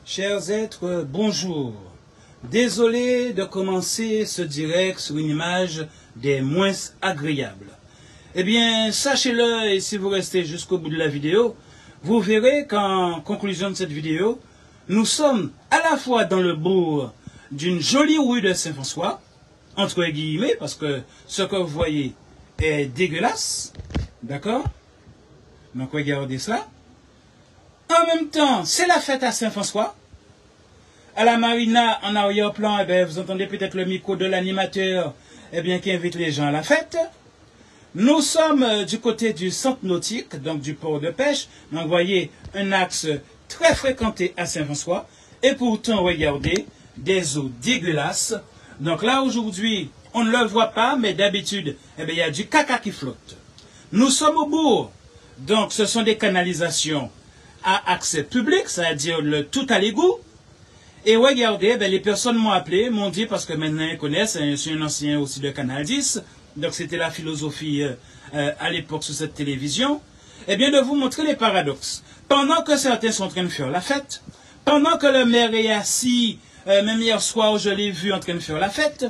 Chers êtres, bonjour. Désolé de commencer ce direct sur une image des moins agréables. Eh bien, sachez-le, et si vous restez jusqu'au bout de la vidéo, vous verrez qu'en conclusion de cette vidéo, nous sommes à la fois dans le bourg d'une jolie rue de Saint-François, entre guillemets, parce que ce que vous voyez est dégueulasse, d'accord? Donc regardez ça. En même temps, c'est la fête à Saint-François. À la marina, en arrière-plan, eh bien, vous entendez peut-être le micro de l'animateur qui invite les gens à la fête. Nous sommes du côté du centre nautique, donc du port de pêche. Donc vous voyez un axe très fréquenté à Saint-François. Et pourtant, regardez, des eaux dégueulasses. Donc là, aujourd'hui, on ne le voit pas, mais d'habitude, il y a du caca qui flotte. Nous sommes au bourg. Donc ce sont des canalisations à accès public, c'est-à-dire le tout à l'égout. Et regardez, les personnes m'ont appelé, m'ont dit, parce que maintenant ils connaissent, je suis un ancien aussi de Canal 10, donc c'était la philosophie à l'époque sur cette télévision, de vous montrer les paradoxes. Pendant que certains sont en train de faire la fête, pendant que le maire est assis, même hier soir je l'ai vu en train de faire la fête,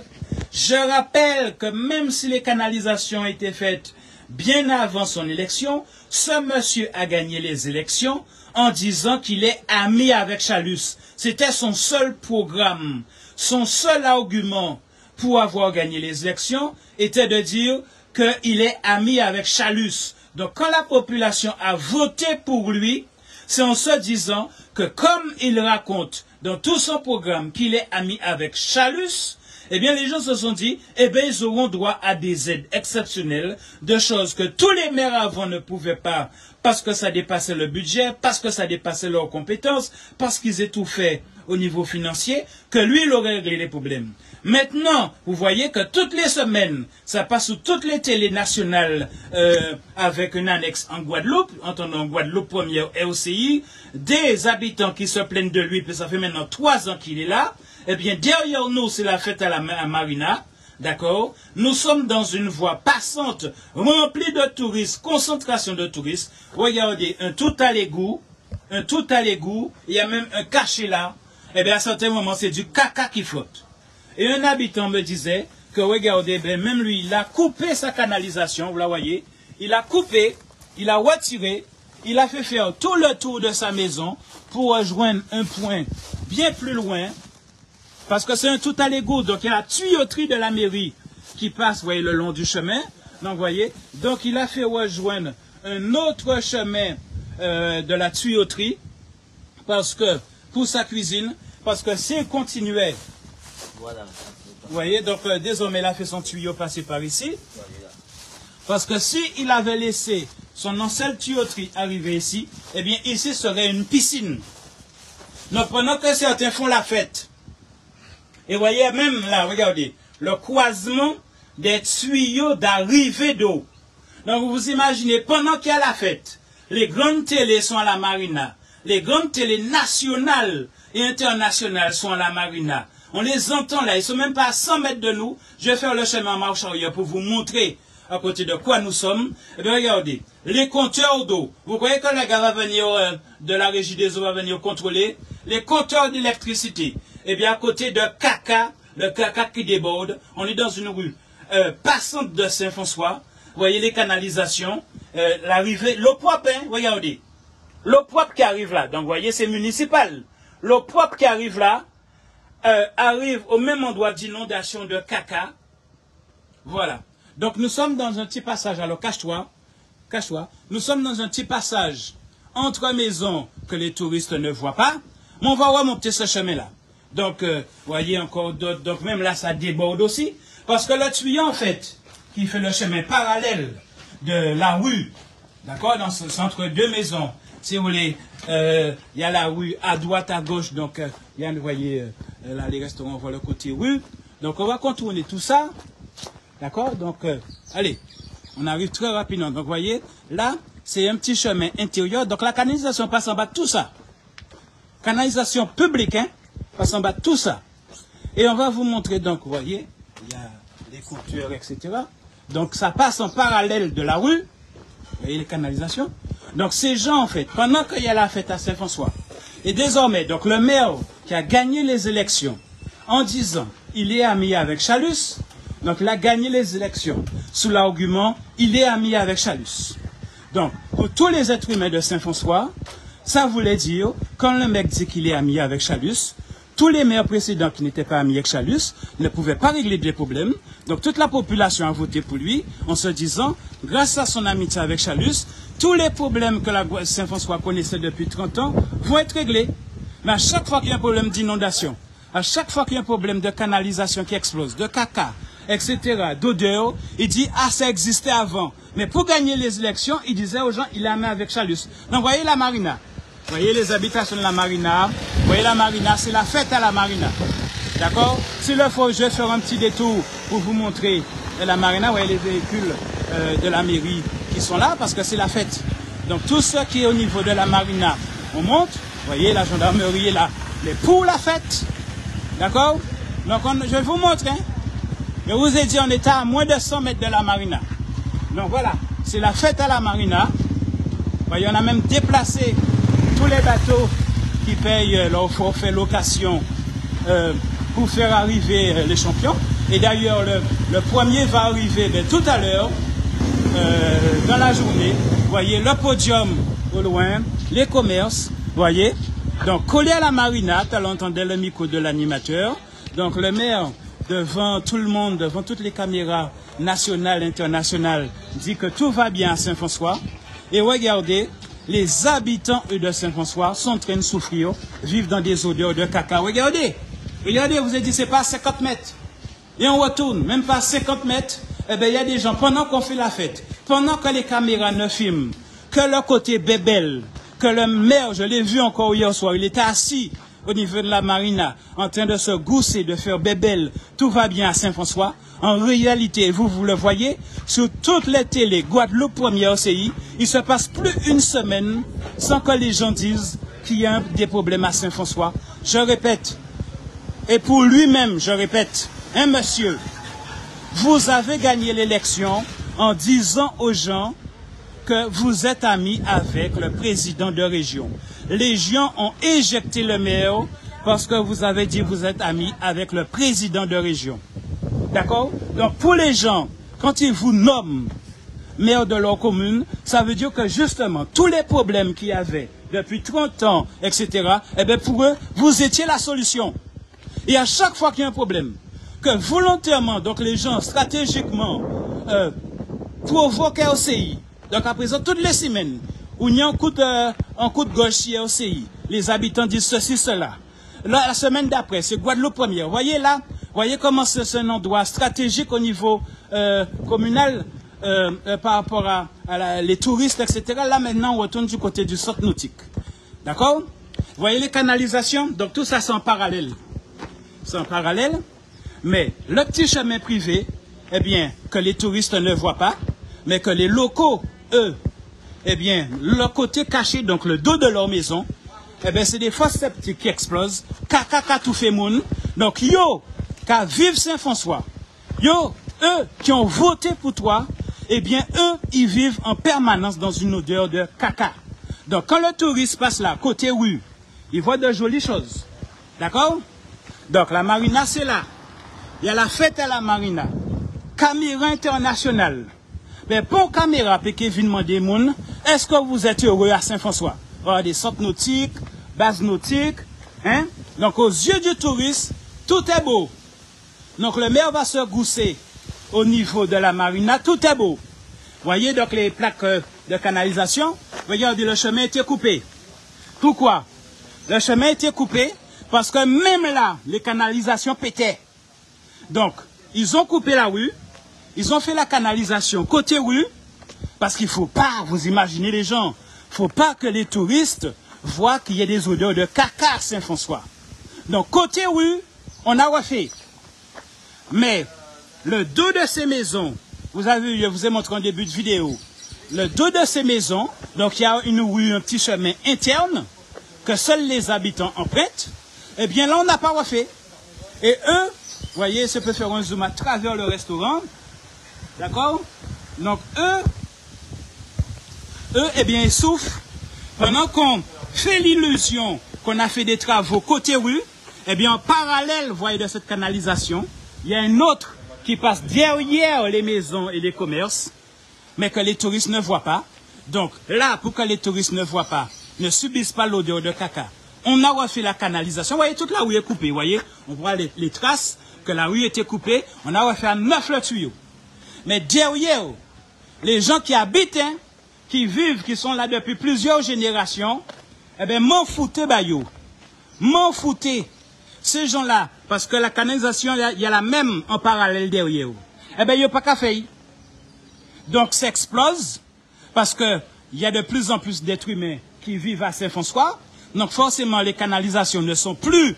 je rappelle que même si les canalisations étaient faites bien avant son élection, ce monsieur a gagné les élections en disant qu'il est ami avec Chalus. C'était son seul programme, son seul argument pour avoir gagné les élections était de dire qu'il est ami avec Chalus. Donc quand la population a voté pour lui, c'est en se disant que comme il raconte dans tout son programme qu'il est ami avec Chalus, les gens se sont dit, ils auront droit à des aides exceptionnelles, de choses que tous les maires avant ne pouvaient pas, parce que ça dépassait le budget, parce que ça dépassait leurs compétences, parce qu'ils étouffaient au niveau financier, que lui, il aurait réglé les problèmes. Maintenant, vous voyez que toutes les semaines, ça passe sous toutes les télés nationales avec une annexe en Guadeloupe, entendons Guadeloupe première RCI, des habitants qui se plaignent de lui, puis ça fait maintenant 3 ans qu'il est là. Derrière nous, c'est la fête à la marina, d'accord? Nous sommes dans une voie passante, remplie de touristes, concentration de touristes. Regardez, un tout à l'égout, il y a même un cachet là. À certains moments, c'est du caca qui flotte. Et un habitant me disait que, regardez, même lui, il a coupé sa canalisation, vous la voyez, il a coupé, il a retiré, il a fait faire tout le tour de sa maison pour rejoindre un point bien plus loin, parce que c'est un tout à l'égout, donc il y a la tuyauterie de la mairie qui passe, vous voyez, le long du chemin, donc vous voyez, donc il a fait rejoindre un autre chemin de la tuyauterie, parce que, pour sa cuisine, parce que s'il continuait, voilà, vous voyez, donc désormais il a fait son tuyau passer par ici, parce que s'il avait laissé son ancienne tuyauterie arriver ici, ici serait une piscine. Donc pendant que certains font la fête, et voyez même là, regardez, le croisement des tuyaux d'arrivée d'eau. Donc vous imaginez, pendant qu'il y a la fête, les grandes télés sont à la marina, les grandes télés nationales et internationales sont à la marina. On les entend là, ils ne sont même pas à 100 mètres de nous. Je vais faire le chemin en marche arrière pour vous montrer à côté de quoi nous sommes. Regardez, les compteurs d'eau. Vous voyez que le gars va venir de la régie des eaux va venir contrôler les compteurs d'électricité. À côté de caca, le caca qui déborde, on est dans une rue passante de Saint-François. Vous voyez les canalisations, l'arrivée, l'eau propre, regardez. L'eau propre qui arrive là, donc vous voyez c'est municipal. L'eau propre qui arrive là, arrive au même endroit d'inondation de caca. Voilà. Donc nous sommes dans un petit passage, alors cache-toi, nous sommes dans un petit passage entre maisons que les touristes ne voient pas, mais on va remonter ce chemin-là. Donc, vous voyez encore d'autres, donc même là ça déborde aussi, parce que le tuyau en fait, qui fait le chemin parallèle de la rue, d'accord, dans ce centre deux maisons, si vous voulez, il y a la rue à droite, à gauche, donc il y a, vous voyez, là les restaurants, on voit le côté rue, donc on va contourner tout ça, d'accord, donc allez, on arrive très rapidement, donc vous voyez, là, c'est un petit chemin intérieur, donc la canalisation passe en bas de tout ça, canalisation publique, passe en bas de tout ça, et on va vous montrer, donc vous voyez, il y a les compteurs, etc., donc ça passe en parallèle de la rue, vous voyez les canalisations. Donc ces gens, en fait, pendant qu'il y a la fête à Saint-François, Et désormais, donc le maire qui a gagné les élections en disant il est ami avec Chalus, donc il a gagné les élections sous l'argument il est ami avec Chalus. Donc, pour tous les êtres humains de Saint-François, ça voulait dire, quand le mec dit qu'il est ami avec Chalus, tous les maires précédents qui n'étaient pas amis avec Chalus ne pouvaient pas régler des problèmes. Donc toute la population a voté pour lui en se disant, grâce à son amitié avec Chalus, tous les problèmes que la Saint-François connaissait depuis 30 ans vont être réglés. Mais à chaque fois qu'il y a un problème d'inondation, à chaque fois qu'il y a un problème de canalisation qui explose, de caca, etc., d'odeur, il dit, ah, ça existait avant. Mais pour gagner les élections, il disait aux gens, il est ami avec Chalus. Donc voyez la marina. Vous voyez les habitations de la marina. Vous voyez la marina, c'est la fête à la marina. D'accord? S'il le faut, je vais faire un petit détour pour vous montrer la marina. Vous voyez les véhicules de la mairie qui sont là parce que c'est la fête. Donc tout ce qui est au niveau de la marina, on monte. Vous voyez, la gendarmerie est là. Mais pour la fête, d'accord? Donc je vais vous montrer. Hein? Je vous ai dit, on était à moins de 100 mètres de la marina. Donc voilà, c'est la fête à la marina. Vous voyez, on a même déplacé tous les bateaux qui payent leur forfait location pour faire arriver les champions. Et d'ailleurs, le premier va arriver tout à l'heure, dans la journée. Vous voyez, le podium au loin, les commerces, vous voyez. Donc, collé à la marina, tu entendais le micro de l'animateur. Donc, le maire, devant tout le monde, devant toutes les caméras nationales, internationales, dit que tout va bien à Saint-François. Et regardez, les habitants eux, de Saint-François sont en train de souffrir, vivent dans des odeurs de caca. Regardez, regardez, vous avez dit, c'est pas à 50 mètres. Et on retourne, même pas à 50 mètres, eh bien, il y a des gens, pendant qu'on fait la fête, pendant que les caméras ne filment, que le côté bébel, que le maire, je l'ai vu encore hier soir, il était assis au niveau de la marina, en train de se gousser, de faire bébel, tout va bien à Saint-François. En réalité, vous le voyez, sur toutes les télés, Guadeloupe Première OCI, il se passe plus une semaine sans que les gens disent qu'il y a des problèmes à Saint-François. Je répète, et pour lui-même, je répète, hein, monsieur, vous avez gagné l'élection en disant aux gens que vous êtes amis avec le président de région. Les gens ont éjecté le maire parce que vous avez dit que vous êtes amis avec le président de région. D'accord? Donc pour les gens, quand ils vous nomment maire de leur commune, ça veut dire que justement, tous les problèmes qu'il y avait depuis 30 ans, etc., eh bien pour eux, vous étiez la solution. Et à chaque fois qu'il y a un problème, que volontairement, donc les gens stratégiquement provoquaient OCI, donc à présent, toutes les semaines, où il y a un coup de gauche chez OCI, les habitants disent ceci, cela. Là, la semaine d'après, c'est Guadeloupe Première. Voyez là, voyez comment c'est un endroit stratégique au niveau communal par rapport à les touristes, etc. Là, maintenant, on retourne du côté du centre nautique. D'accord? Voyez les canalisations? Donc tout ça, c'est en parallèle. C'est en parallèle. Mais le petit chemin privé, eh bien, que les touristes ne voient pas, mais que les locaux, eux, eh bien, le côté caché, donc le dos de leur maison, eh bien, c'est des fosses septiques qui explosent, caca tout fait moun. Donc, yo, qu'à vivre Saint-François, yo, eux qui ont voté pour toi, eh bien, eux, ils vivent en permanence dans une odeur de caca. Donc, quand le touriste passe là, côté rue, il voit de jolies choses. D'accord? Donc, la marina, c'est là. Il y a la fête à la marina. Caméra internationale. Mais pour caméra, puis Kevin Mandemoun, est-ce que vous êtes heureux à Saint-François? Des centres nautiques, bases nautiques, hein? Donc, aux yeux du touriste, tout est beau. Donc, le maire va se gousser au niveau de la marina, tout est beau. Voyez donc les plaques de canalisation. Regardez, le chemin était coupé. Pourquoi? Le chemin était coupé parce que même là, les canalisations pétaient. Donc, ils ont coupé la rue, ils ont fait la canalisation côté rue, parce qu'il ne faut pas, vous imaginez les gens, il ne faut pas que les touristes voient qu'il y ait des odeurs de caca à Saint-François. Donc, côté rue, on a refait. Mais, le dos de ces maisons, vous avez vu, je vous ai montré en début de vidéo, le dos de ces maisons, donc il y a une rue, un petit chemin interne, que seuls les habitants empruntent, eh bien là, on n'a pas refait. Et eux, vous voyez, ça peut faire un zoom à travers le restaurant. D'accord? Donc, eux, eh bien, ils souffrent pendant qu'on fait l'illusion qu'on a fait des travaux côté rue, eh bien, en parallèle, vous voyez, de cette canalisation, il y a un autre qui passe derrière les maisons et les commerces, mais que les touristes ne voient pas. Donc, là, pour que les touristes ne voient pas, ne subissent pas l'odeur de caca, on a refait la canalisation. Vous voyez, toute la rue est coupée, vous voyez, on voit les traces que la rue était coupée, on a refait à 9 le tuyau. Mais derrière, les gens qui habitent, hein, qui vivent, qui sont là depuis plusieurs générations, eh bien, m'en foutez, bayo. M'en foutez. Ces gens-là, parce que la canalisation, il y a la même en parallèle derrière. Eh bien, il n'y a pas qu'à faire. Donc, ça explose, parce qu'il y a de plus en plus d'êtres humains qui vivent à Saint-François. Donc, forcément, les canalisations ne sont plus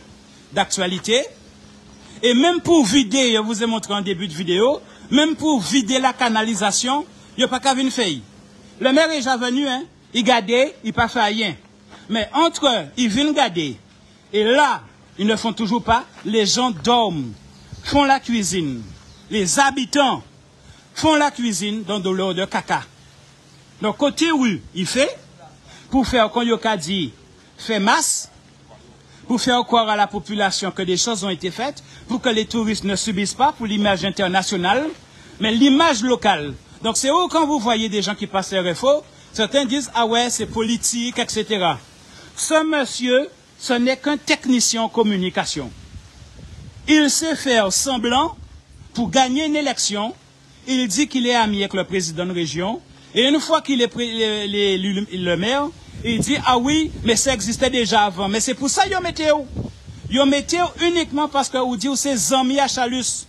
d'actualité. Et même pour vider, je vous ai montré en début de vidéo, même pour vider la canalisation, il n'y a pas qu'à venir faire. Le maire est déjà venu, hein, il gardait, il pas fait rien. Mais entre eux, ils viennent garder. Et là, ils ne font toujours pas. Les gens dorment, font la cuisine. Les habitants font la cuisine dans de l'eau de caca. Donc, côté rue, il fait, pour faire, comme il a dit, fait masse, pour faire croire à la population que des choses ont été faites, pour que les touristes ne subissent pas pour l'image internationale, mais l'image locale. Donc, c'est où quand vous voyez des gens qui passent RFO, certains disent, ah ouais, c'est politique, etc. Ce monsieur, ce n'est qu'un technicien en communication. Il sait faire semblant pour gagner une élection. Il dit qu'il est ami avec le président de région. Et une fois qu'il est le maire, il dit, ah oui, mais ça existait déjà avant. Mais c'est pour ça qu'ils mettaient où? Ils mettaient uniquement parce que vous dites, c'est amis à Chalus.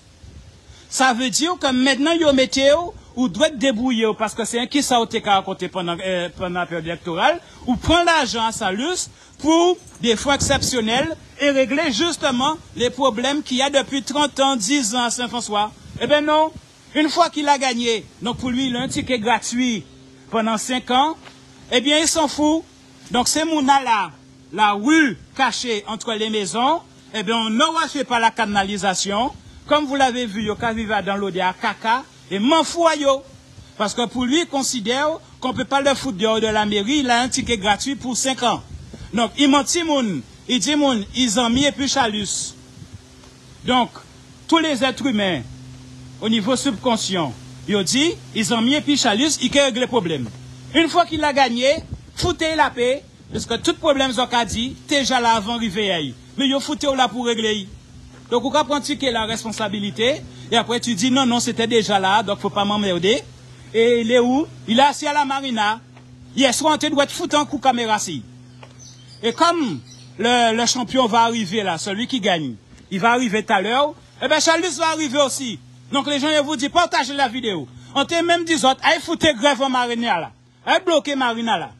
Ça veut dire que maintenant, ils mettaient ou doit être débrouillé parce que c'est un qui ça a été raconté pendant la période électorale, ou prend l'argent à Salus pour des fonds exceptionnels et régler justement les problèmes qu'il y a depuis 30 ans, 10 ans à Saint-François. Eh bien non, une fois qu'il a gagné, donc pour lui, il a un ticket gratuit pendant 5 ans, eh bien il s'en fout. Donc c'est Mouna la rue cachée entre les maisons, eh bien on n'aura fait pas la canalisation. Comme vous l'avez vu, il vivait dans l'eau de caca. Et m'en fout à yo. Parce que pour lui, il considère qu'on ne peut pas le foutre dehors de la mairie, il a un ticket gratuit pour 5 ans. Donc, il mentit moun, il dit moun, ils ont mis et puis Chalus. Donc, tous les êtres humains, au niveau subconscient, ils ont dit, ils ont mis et puis Chalus, ils règlent le problème. Une fois qu'il a gagné, foutez la paix, parce que tout problème, ils ont dit, déjà là avant d'arriver. Mais ils ont fouté là pour régler. Donc, on prend la responsabilité, et après tu dis non, c'était déjà là, donc faut pas m'emmerder. Et il est où? Il est assis à la marina. Hier soir, on doit être foutu en coup caméra si. Et comme le champion va arriver là, celui qui gagne, il va arriver tout à l'heure, eh bien Chalus va arriver aussi. Donc les gens ils vous disent, partagez la vidéo. On te même dit autres, allez foutre grève en marina là. Allez bloquer marina là.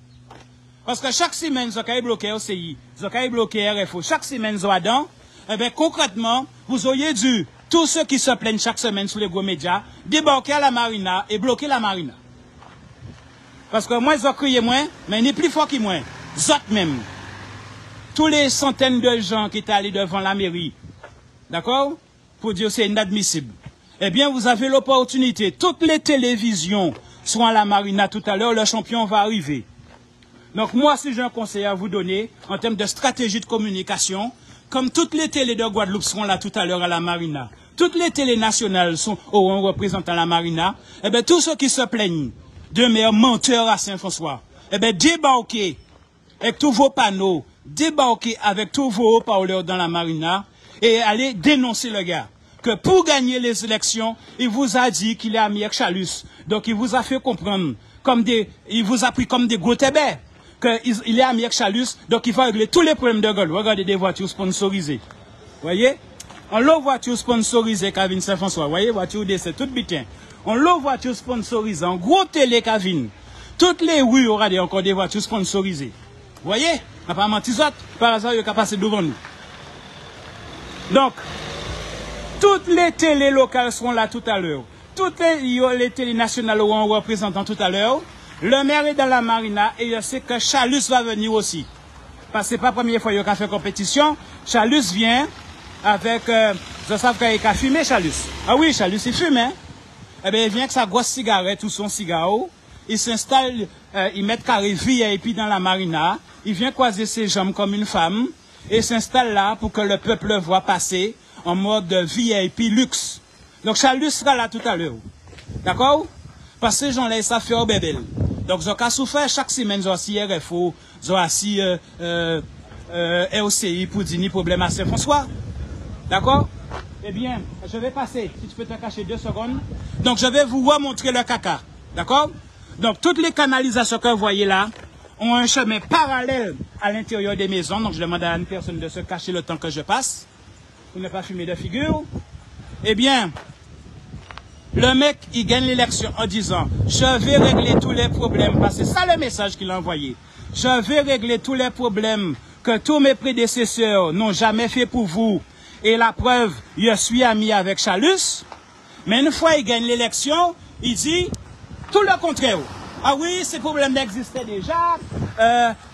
Parce que chaque semaine, ils ont bloqué OCI, ils ont bloqué RFO, chaque semaine, ils ont dedans. Eh bien, concrètement, vous auriez dû, tous ceux qui se plaignent chaque semaine sur les gros médias, débarquer à la marina et bloquer la marina. Parce que moi, ils ont crié moins, mais il est plus fort que moi. Zot même. Tous les centaines de gens qui étaient allés devant la mairie, d'accord, pour dire c'est inadmissible. Eh bien, vous avez l'opportunité. Toutes les télévisions seront à la marina tout à l'heure, le champion va arriver. Donc moi, si j'ai un conseil à vous donner, en termes de stratégie de communication, comme toutes les télés de Guadeloupe seront là tout à l'heure à la marina, toutes les télés nationales auront représenté à la marina, eh bien, tous ceux qui se plaignent de meilleurs menteurs à Saint-François, eh bien, débarquez avec tous vos panneaux, débarquez avec tous vos haut-parleurs dans la marina et allez dénoncer le gars. Que pour gagner les élections, il vous a dit qu'il est ami avec Chalus. Donc, il vous a fait comprendre, il vous a pris comme des gros tébés. Qu'il est ami avec Chalus, donc il va régler tous les problèmes de Guadeloupe. Regardez des voitures sponsorisées. Voyez? On l'a voiture sponsorisée, Kavin Saint-François. Voyez, voiture d'essai, tout bien. On l'a voiture sponsorisée, en gros télé, Kavin. Toutes les rues aura encore des voitures sponsorisées. Voyez? Apparemment, par hasard, il y a passé devant nous. Donc, toutes les télés locales seront là tout à l'heure. Toutes les télés nationales auront un représentant tout à l'heure. Le maire est dans la marina et je sais que Chalus va venir aussi. Parce que ce n'est pas la première fois qu'il a fait compétition. Chalus vient avec... je sais qu'il a fumé, Chalus. Ah oui, Chalus, il fume, hein? Eh bien, il vient avec sa grosse cigarette ou son cigare. Il s'installe, il met carré VIP dans la marina. il vient croiser ses jambes comme une femme et s'installe là pour que le peuple le voit passer en mode VIP luxe. Donc Chalus sera là tout à l'heure. D'accord? Parce que ces gens-là, ils savent faire au bébé. Donc, ils ont souffert chaque semaine, ils ont assis RFO, ils ont assis ROCI pour dire ni problème à Saint-François. D'accord? Eh bien, je vais passer, si tu peux te cacher 2 secondes. Donc, je vais vous remontrer le caca. D'accord? Donc, toutes les canalisations que vous voyez là ont un chemin parallèle à l'intérieur des maisons. Donc, je demande à une personne de se cacher le temps que je passe, pour ne pas fumer de figure. Eh bien, le mec, il gagne l'élection en disant « Je vais régler tous les problèmes. » Parce que c'est ça le message qu'il a envoyé. « Je vais régler tous les problèmes que tous mes prédécesseurs n'ont jamais fait pour vous. Et la preuve, je suis ami avec Chalus. » Mais une fois il gagne l'élection, il dit tout le contraire. « Ah oui, ces problèmes existaient déjà.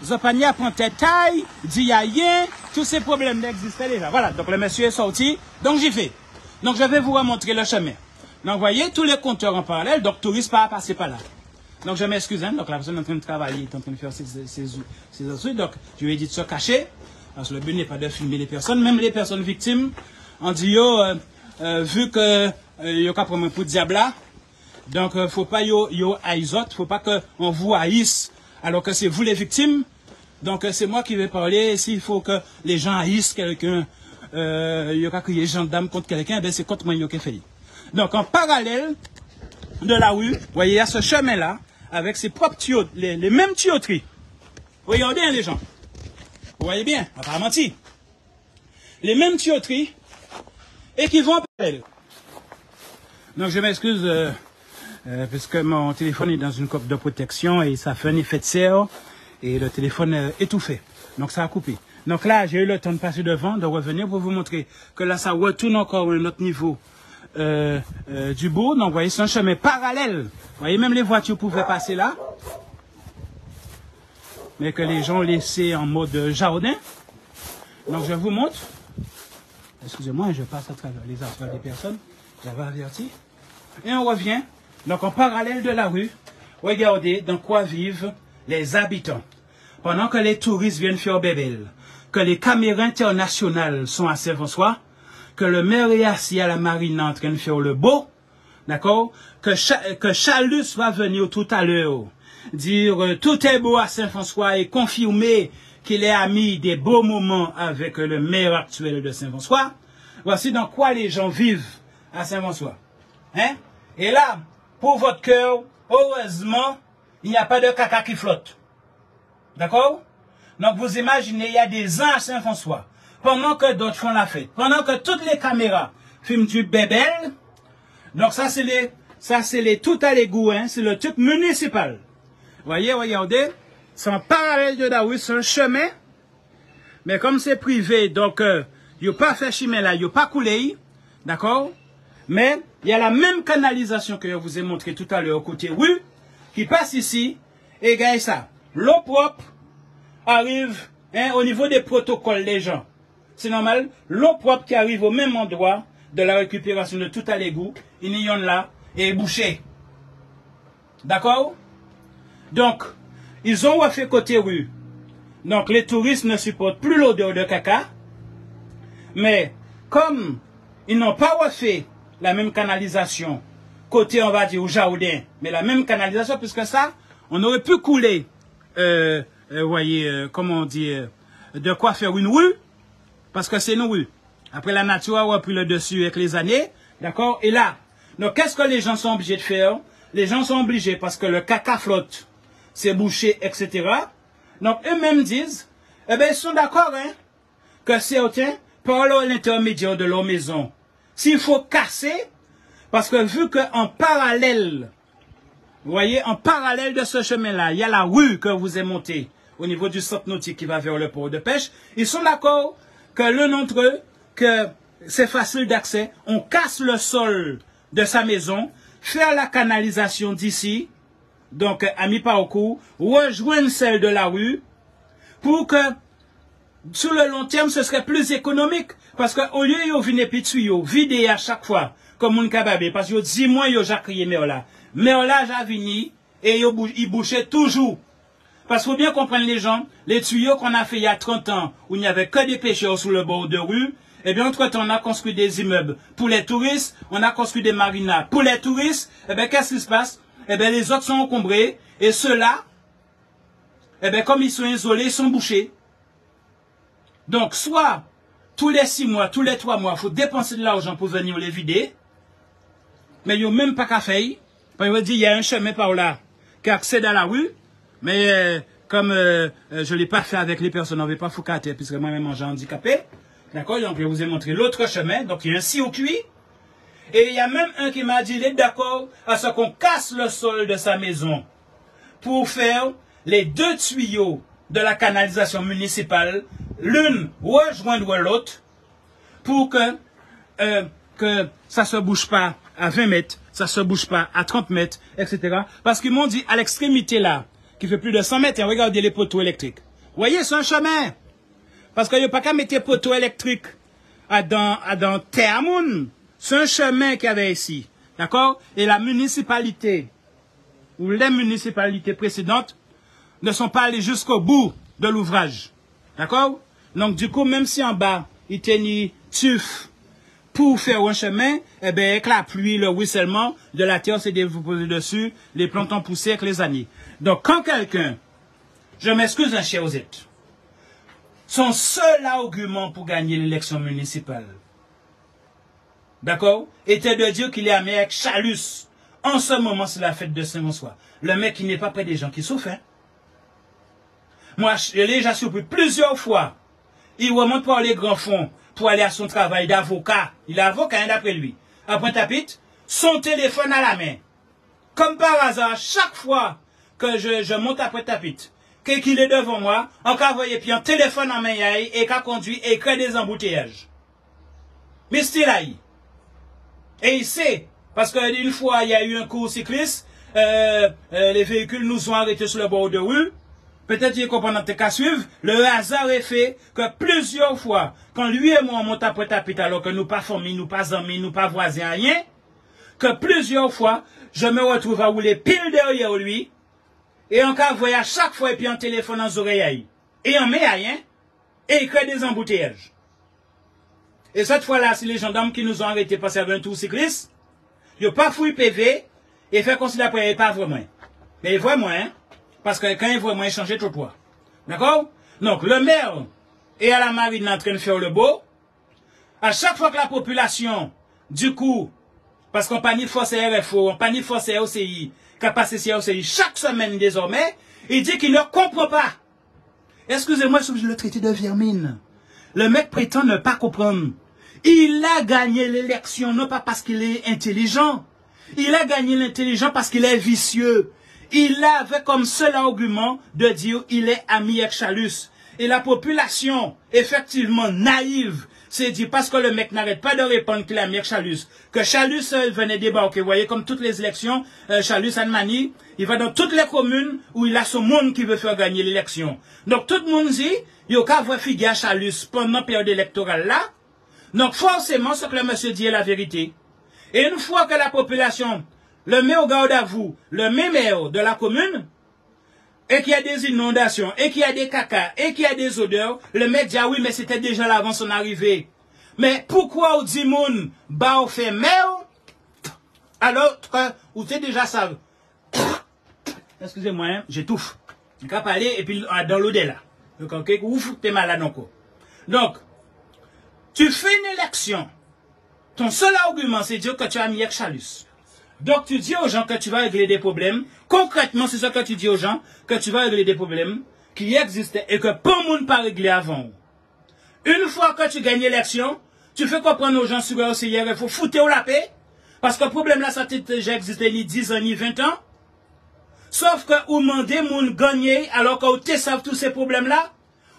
Zopania prend tête taille, dit rien. Tous ces problèmes existaient déjà. » Voilà, donc le monsieur est sorti. Donc j'y vais. Donc je vais vous remontrer le chemin. Donc, vous voyez, tous les compteurs en parallèle, donc touristes pas passer par là. Donc, je m'excuse, hein, donc la personne est en train de travailler, est en train de faire ses trucs, donc je lui ai dit de se cacher, parce que le but n'est pas de filmer les personnes, même les personnes victimes, on dit, vu que yo ka prendre pour diable là, donc faut pas yo haïsot, faut pas que on vous haïsse, alors que c'est vous les victimes, donc c'est moi qui vais parler, s'il faut que les gens haïssent quelqu'un, yo ka crier gendarme contre quelqu'un, ben c'est contre moi yo qui fait. Donc, en parallèle de la rue, vous voyez, il y a ce chemin-là, avec ses propres tuyaux, les mêmes tuyauteries. Vous voyez bien, les gens. Vous voyez bien, on va pas mentir. Les mêmes tuyauteries, et qui vont en parallèle. Donc, je m'excuse, parce que mon téléphone est dans une coque de protection, et ça fait un effet de serre, et le téléphone est étouffé. Donc, ça a coupé. Donc là, j'ai eu le temps de passer devant, de revenir pour vous montrer que là, ça retourne encore à un autre niveau. Du bout, donc vous voyez, c'est un chemin parallèle. Vous voyez, même les voitures pouvaient passer là, mais que les gens ont laissé en mode jardin. Donc je vous montre. Excusez-moi, je passe à travers les affaires des personnes. J'avais averti. Et on revient. Donc en parallèle de la rue, regardez dans quoi vivent les habitants. Pendant que les touristes viennent faire bébel, que les caméras internationales sont à Saint-François, que le maire est assis à la marine en train de faire le beau, d'accord, que Chalus va venir tout à l'heure dire tout est beau à Saint-François et confirmer qu'il est ami des beaux moments avec le maire actuel de Saint-François. Voici dans quoi les gens vivent à Saint-François. Hein? Et là, pour votre cœur, heureusement, il n'y a pas de caca qui flotte. D'accord? Donc vous imaginez, il y a des ans à Saint-François, pendant que d'autres font la fête, pendant que toutes les caméras filment du bébel. Donc ça c'est les tout à l'égout, hein, c'est le truc municipal. Voyez, regardez, c'est en parallèle de la rue, c'est un chemin, mais comme c'est privé, donc il n'y a pas fait chemin là, il n'y a pas coulé, d'accord? Mais il y a la même canalisation que je vous ai montré tout à l'heure côté rue, qui passe ici, et gagne ça. L'eau propre arrive, hein, au niveau des protocoles des gens. C'est normal, l'eau propre qui arrive au même endroit de la récupération de tout à l'égout, il y en a là, et est bouché. D'accord? Donc, ils ont refait côté rue. Donc, les touristes ne supportent plus l'odeur de caca. Mais, comme ils n'ont pas refait la même canalisation, côté, on va dire, au jardin, mais la même canalisation, puisque ça, on aurait pu couler, voyez, comment on dit, de quoi faire une rue, parce que c'est une rue. Après, la nature a repris le dessus avec les années, d'accord? Et là, donc, qu'est-ce que les gens sont obligés de faire? Les gens sont obligés, parce que le caca flotte, c'est bouché, etc. Donc, eux-mêmes disent, eh bien, ils sont d'accord, hein, que certains, par l'intermédiaire de leur maison, s'il faut casser, parce que vu qu'en parallèle, vous voyez, en parallèle de ce chemin-là, il y a la rue que vous avez montée au niveau du centre nautique qui va vers le port de pêche. Ils sont d'accord que l'un d'entre eux, que c'est facile d'accès, on casse le sol de sa maison, faire la canalisation d'ici, donc à mi-parcours, rejoindre celle de la rue, pour que sur le long terme, ce serait plus économique. Parce qu'au lieu de venir pitouiller, vider à chaque fois, comme un kababé, parce que 10 mois, ils ont crié, mais là, j'ai venu, et ils bouchaient toujours. Parce qu'il faut bien comprendre les gens, les tuyaux qu'on a fait il y a 30 ans, où il n'y avait que des pêcheurs sur le bord de rue, eh bien, entre-temps, on a construit des immeubles pour les touristes, on a construit des marinas pour les touristes, eh bien, qu'est-ce qui se passe? Eh bien, les autres sont encombrés, et ceux-là, eh bien, comme ils sont isolés, ils sont bouchés. Donc, soit, tous les 6 mois, tous les 3 mois, il faut dépenser de l'argent pour venir les vider, mais il n'y a même pas qu'à faire. Parce qu'il dit, il y a un chemin par là qui accède à la rue, mais comme je ne l'ai pas fait avec les personnes, on ne veut pas foucater, puisque moi-même, j'ai handicapé. D'accord? Donc, je vous ai montré l'autre chemin. Donc, il y a un circuit. Et il y a même un qui m'a dit, il est d'accord à ce qu'on casse le sol de sa maison pour faire les 2 tuyaux de la canalisation municipale, l'une rejoindre l'autre, pour que ça ne se bouge pas à 20 mètres, ça ne se bouge pas à 30 mètres, etc. Parce qu'ils m'ont dit, à l'extrémité là, qui fait plus de 100 mètres, et regardez les poteaux électriques. Vous voyez, c'est un chemin. Parce qu'il n'y a pas qu'à mettre des poteaux électriques dans terre. C'est un chemin qu'il y avait ici. D'accord? Et la municipalité, ou les municipalités précédentes, ne sont pas allées jusqu'au bout de l'ouvrage. D'accord? Donc, du coup, même si en bas, il tenait tuf pour faire un chemin, eh bien, avec la pluie, le ruissellement de la terre s'est déposé dessus, les plantes ont poussé avec les années. Donc, quand quelqu'un, je m'excuse, un cher Osette, son seul argument pour gagner l'élection municipale, d'accord, était de dire qu'il est ami avec Chalus. En ce moment, c'est la fête de Saint-François. Le mec, il n'est pas près des gens qui souffrent. Hein? Moi, je l'ai déjà surpris plusieurs fois. Il remonte par les grands fonds pour aller à son travail d'avocat. Il est avocat, hein, d'après lui. À Pointe-à-Pitre, son téléphone à la main. Comme par hasard, chaque fois que je monte à Pointe-à-Pitre, qu'il est devant moi, on va voyer puis un téléphone en main et qu'a conduit et crée des embouteillages. Mais c'est là. Et il sait, parce qu'une fois il y a eu un cours cycliste, les véhicules nous ont arrêtés sur le bord de rue. Peut-être qu'il comprend dans tes cas suivre. Le hasard est fait que plusieurs fois, quand lui et moi on monte à Pointe-à-Pitre alors que nous pas famille, nous pas amis, nous pas voisins, rien, que plusieurs fois, je me retrouve à rouler pile derrière lui. Et on voit à chaque fois et puis un téléphone aux oreilles. Et on met rien. Et il crée des embouteillages. Et cette fois-là, c'est les gendarmes qui nous ont arrêtés parce qu'il y avait un tour cycliste. Ils n'ont pas fouillé PV et fait considérer qu'il n'y pas vraiment. Mais ils voient moins. Hein, parce que quand ils voient moins, ils changent de trottoir. D'accord? Donc le maire est à la marine en train de faire le beau. À chaque fois que la population, du coup, parce qu'on panique force RFO, on panique force OCI, capacité OCI, chaque semaine désormais, il dit qu'il ne comprend pas. Excusez-moi, je le traité de vermine. Le mec prétend ne pas comprendre. Il a gagné l'élection, non pas parce qu'il est intelligent. Il a gagné l'intelligent parce qu'il est vicieux. Il avait comme seul argument de dire il est ami avec Chalus. Et la population, effectivement naïve, s'est dit parce que le mec n'arrête pas de répondre qu'il est ami avec Chalus, que Chalus venait débarquer. Vous voyez, comme toutes les élections, Chalus Anmani, il va dans toutes les communes où il a son monde qui veut faire gagner l'élection. Donc tout le monde dit, il y a qu'à voir figuer à Chalus pendant la période électorale là. Donc forcément, ce que le monsieur dit est la vérité. Et une fois que la population le met au garde à vous, le met maire de la commune, et qu'il y a des inondations, et qu'il y a des caca, et qu'il y a des odeurs, le mec dit, ah oui, mais c'était déjà là avant son arrivée. Mais pourquoi on dit, moun, bah, on fait maire, alors, ou c'est déjà ça. Excusez-moi, hein, j'étouffe. Je vais parler, et puis, dans l'odeur là. Donc, ok, ouf, t'es malade encore. Donc, tu fais une élection. Ton seul argument, c'est dire que tu as mis avec Chalus. Donc, tu dis aux gens que tu vas régler des problèmes. Concrètement, c'est ça que tu dis aux gens, que tu vas régler des problèmes qui existaient et que pas le monde pas réglé avant. Une fois que tu gagnes l'élection, tu fais comprendre aux gens sur le OCR, il faut foutre la paix. Parce que le problème là, ça a déjà existé ni 10 ans, ni 20 ans. Sauf que vous demandez moun gagner alors que vous savez tous ces problèmes-là.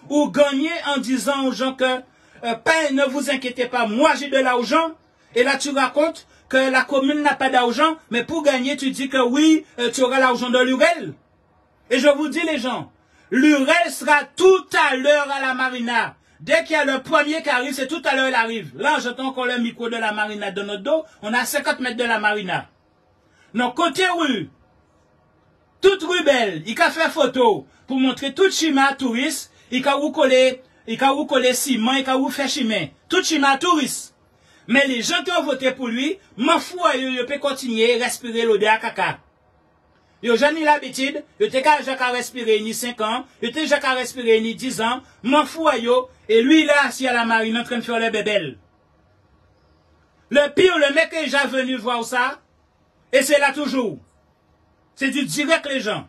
Ou gagner en disant aux gens que ne vous inquiétez pas, moi j'ai de l'argent. Et là tu racontes que la commune n'a pas d'argent, mais pour gagner tu dis que oui, tu auras l'argent de l'UREL. Et je vous dis les gens, l'UREL sera tout à l'heure à la marina. Dès qu'il y a le premier qui arrive, c'est tout à l'heure il arrive. Là j'entends encore le micro de la marina de notre dos, on a 50 mètres de la marina. Donc côté rue, toute rubelle, il a fait photo pour montrer tout chima touriste, il a coller ciment, il a fait chimé, tout chima touriste. Mais les gens qui ont voté pour lui, m'en fous, ils peuvent continuer à respirer l'odeur à caca. Yo j'en ai l'habitude, yo te ka respirer ni 5 ans, yo te ka respirer ni 10 ans, m'en fous yo, et lui là, assis à la marine en train de faire le bébel. Le pire, le mec est déjà venu voir ça, et c'est là toujours. C'est du direct les gens.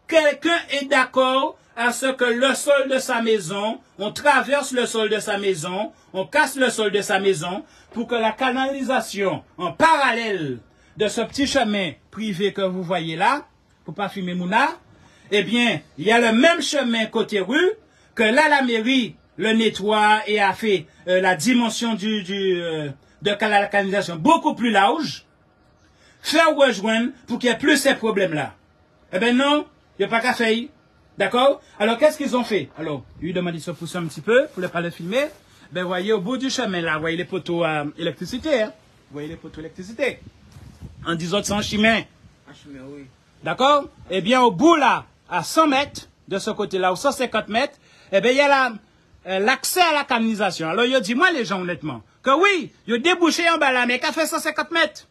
Quelqu'un est d'accord à ce que le sol de sa maison, on traverse le sol de sa maison, on casse le sol de sa maison, pour que la canalisation en parallèle de ce petit chemin privé que vous voyez là, pour pas fumer Mouna, eh bien, il y a le même chemin côté rue, que là, la mairie le nettoie et a fait la dimension de la canalisation beaucoup plus large, faire rejoindre pour qu'il n'y ait plus ces problèmes-là. Eh bien non, il n'y a pas qu'à faire. D'accord? Alors, qu'est-ce qu'ils ont fait? Alors, je lui demande de se pousser un petit peu pour ne pas le filmer. Ben, voyez, au bout du chemin là, vous voyez les poteaux à électricité. Hein? Vous voyez les poteaux d'électricité. En disant sans chemin. Oui. D'accord? Eh bien, au bout là, à 100 mètres, de ce côté-là, ou 150 mètres, eh bien, il y a l'accès à la canalisation. Alors, il dit, moi, les gens, honnêtement, que oui, il a débouché en bas là, mais qu'a fait 150 mètres.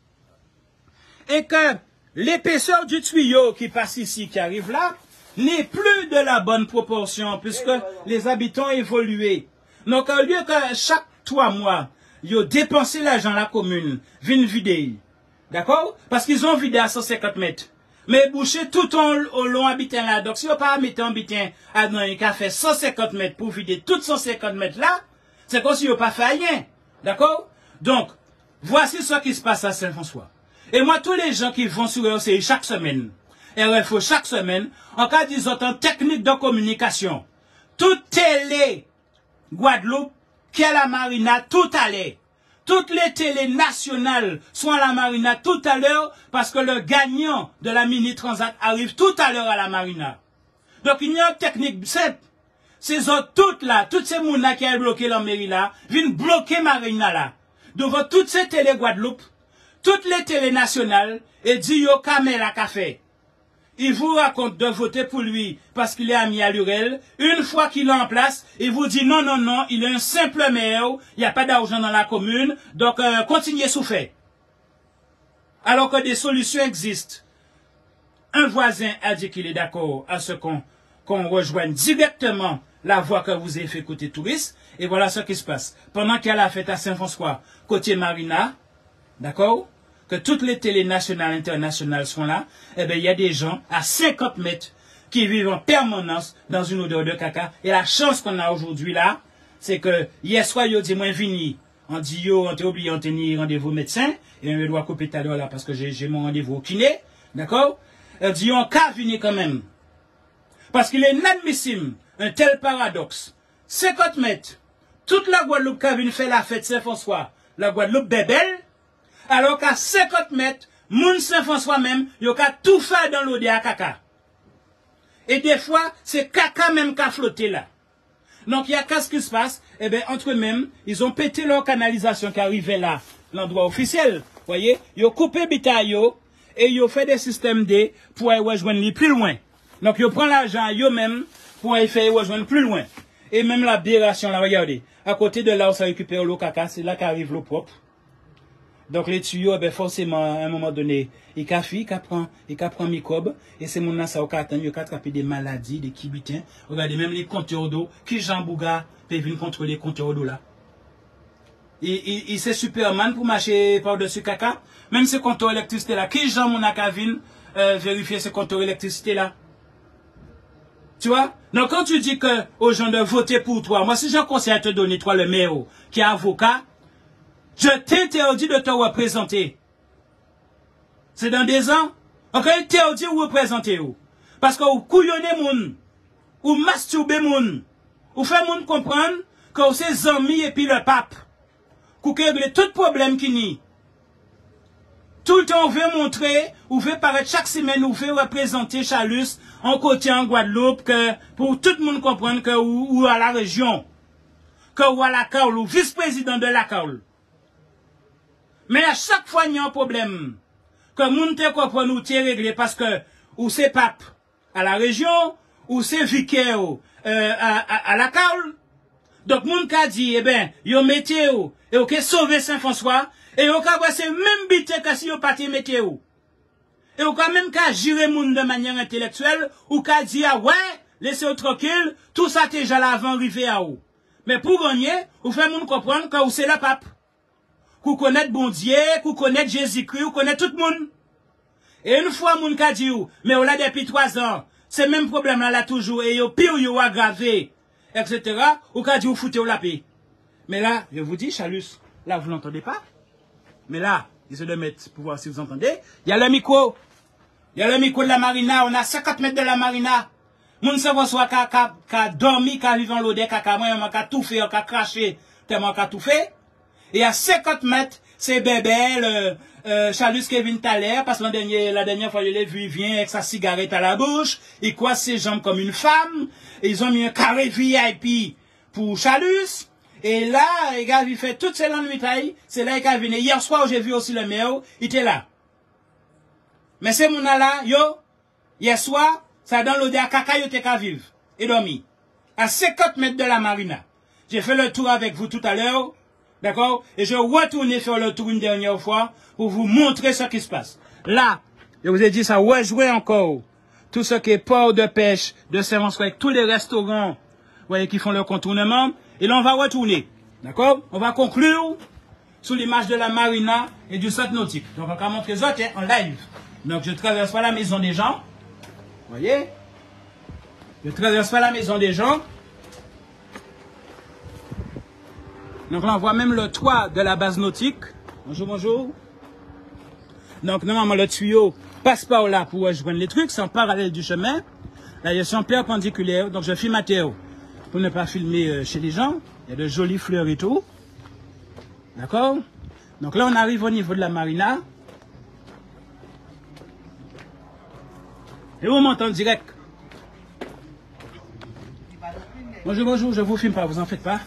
Et que l'épaisseur du tuyau qui passe ici, qui arrive là, n'est plus de la bonne proportion, puisque les habitants ont évolué. Donc, au lieu que chaque 3 mois, ils ont dépensé l'argent à la commune, viennent vider. D'accord? Parce qu'ils ont vidé à 150 mètres. Mais boucher tout au long habitant là. Donc, si on pas mettre un habitant à dans un café 150 mètres pour vider tout 150 mètres là, c'est comme si on pas fait rien. D'accord? Donc, voici ce qui se passe à Saint-François. Et moi, tous les gens qui vont sur RFI chaque semaine, RFO chaque semaine, en cas disant en technique de communication, toute télé Guadeloupe, qui est à la marina, tout allait. Toutes les télés nationales sont à la marina tout à l'heure parce que le gagnant de la mini transat arrive tout à l'heure à la marina. Donc il y a une technique simple. Ces autres toutes là, toutes ces mounas qui ont bloqué la mairie là, viennent bloquer marina là. Devant toutes ces télé Guadeloupe, toutes les télés nationales, et dit yo caméra café. Il vous raconte de voter pour lui parce qu'il est ami à l'URL. Une fois qu'il est en place, il vous dit non, non, non, il est un simple maire, il n'y a pas d'argent dans la commune, donc continuez sous fait. Alors que des solutions existent. Un voisin a dit qu'il est d'accord à ce qu'on rejoigne directement la voie que vous avez fait côté touriste. Et voilà ce qui se passe. Pendant qu'il y a la fête à Saint-François, côté Marina, d'accord? Que toutes les télés nationales et internationales sont là, eh bien, il y a des gens à 50 mètres qui vivent en permanence dans une odeur de caca. Et la chance qu'on a aujourd'hui là, c'est que hier soir, yo dit, moi, vini. On dit, yo, on t'a oublié, on tenir rendez-vous médecin. Et on doit couper tout à l'heure là parce que j'ai mon rendez-vous au kiné. D'accord? On dit, on qu'a venir quand même. Parce qu'il est inadmissible, un tel paradoxe. 50 mètres, toute la Guadeloupe qui a venu faire la fête Saint-François, la Guadeloupe bébelle, alors qu'à 50 mètres, moun Saint-François même, yo ka tout fait dans l'eau de caca. Et des fois, c'est caca même qui a flotté là. Donc, il y a qu'est-ce qui se passe? Eh bien, entre eux-mêmes, ils ont pété leur canalisation qui arrivait là, l'endroit officiel. Voyez? Ils ont coupé bitaille et ils ont fait des systèmes D pour aller rejoindre les plus loin. Donc, ils prennent l'argent eux-mêmes pour aller faire rejoindre plus loin. Et même la biération là, regardez. À côté de là où ça récupère l'eau caca, c'est là qu'arrive l'eau propre. Donc les tuyaux, ben forcément, à un moment donné, il prend microbe, et c'est mon ça qui attend, il attraper des maladies, des kibutins. Regardez, même les compteurs d'eau, qui Jean Bouga peut venir contrôler les compteurs d'eau là. Et c'est Superman pour marcher par-dessus caca. Même ce compteur d'électricité là, qui Jean Mounaka vient vérifier ce compteur d'électricité là. Tu vois? Donc quand tu dis que aux gens de voter pour toi, moi si j'ai un conseil à te donner, toi le maire, qui est avocat, je t'interdis de te représenter. C'est dans des ans. Ok, t'interdis de représenter. Parce que vous couillonnez moun, ou masturbez moun, ou fait moun comprendre que vous êtes amis et puis le pape. Vous réglez tout problème qui n'y. Tout le temps, vous veut montrer, vous veut paraître chaque semaine, vous veut représenter Chalus en côté en Guadeloupe, que pour tout le monde comprendre que vous à la région, que vous à la Kaoul, ou vice-président de la Kaoul. Mais à chaque fois, il y a un problème. que moun te comprend ou te réglé parce que ou c'est pape à la région, ou c'est vicaire à la Caule. Donc moun ka dit, eh ben, yo mettez ou, et ok, sauver Saint-François, et yo ka c'est même bité que si yo parti mettez ou. Et ou quand même ka gérer moun de manière intellectuelle, ou ka dit, ah ouais, laissez-vous tranquille, tout ça déjà là avant arrivé à ou. Mais pour gagner, ou fait moun comprendre que ou c'est le pape. Qu'on connaît bon Dieu, qu'on connaît Jésus-Christ, qu'on connaît tout le monde. Et une fois moun ka dit ou, mais on l'a depuis 3 ans, c'est même problème là, là toujours, et yo pire yo aggravé, etc. Ou ka dit ou foutez ou la paix. Mais là, je vous dis, Chalus, là vous l'entendez pas. Mais là, essayez de mettre pour voir si vous entendez. Il y a le micro. Il y a le micro de la marina. On a 50 mètres de la marina. Moun Saint-François ka dormi, ka vivre en l'odeur, ka tout fait, ka craché, tellement ka tout fait. Et à 50 mètres, c'est Bébel, Chalus Kevin Thaler, parce que la dernière fois, je l'ai vu, il vient avec sa cigarette à la bouche, il coisse ses jambes comme une femme, et ils ont mis un carré VIP pour Chalus. Et là, les gars, il fait toutes ces longues nuits, c'est là qu'il est venu. Hier soir, j'ai vu aussi le maire, il était là. Mais c'est mon là, yo, hier soir, ça donne l'odeur caca, yo t'es qu'à vivre. Et dormi. À 50 mètres de la marina. J'ai fait le tour avec vous tout à l'heure. D'accord? Et je retourne faire le tour une dernière fois pour vous montrer ce qui se passe. Là, je vous ai dit, ça rejouer encore. Tout ce qui est port de pêche, de Saint-François, avec tous les restaurants, vous voyez, qui font le contournement. Et là, on va retourner. D'accord? On va conclure sous l'image de la marina et du centre nautique. Donc, on va montrer les autres en live. Donc, je traverse pas la maison des gens. Vous voyez? Je traverse pas la maison des gens. Donc là, on voit même le toit de la base nautique. Bonjour, bonjour. Donc, normalement, le tuyau passe par là pour rejoindre les trucs. C'est en parallèle du chemin. Là, ils sont perpendiculaires. Donc, je filme à terre pour ne pas filmer chez les gens. Il y a de jolies fleurs et tout. D'accord? Donc là, on arrive au niveau de la marina. Et on monte en direct. Bonjour, bonjour. Je vous filme pas, vous en faites pas.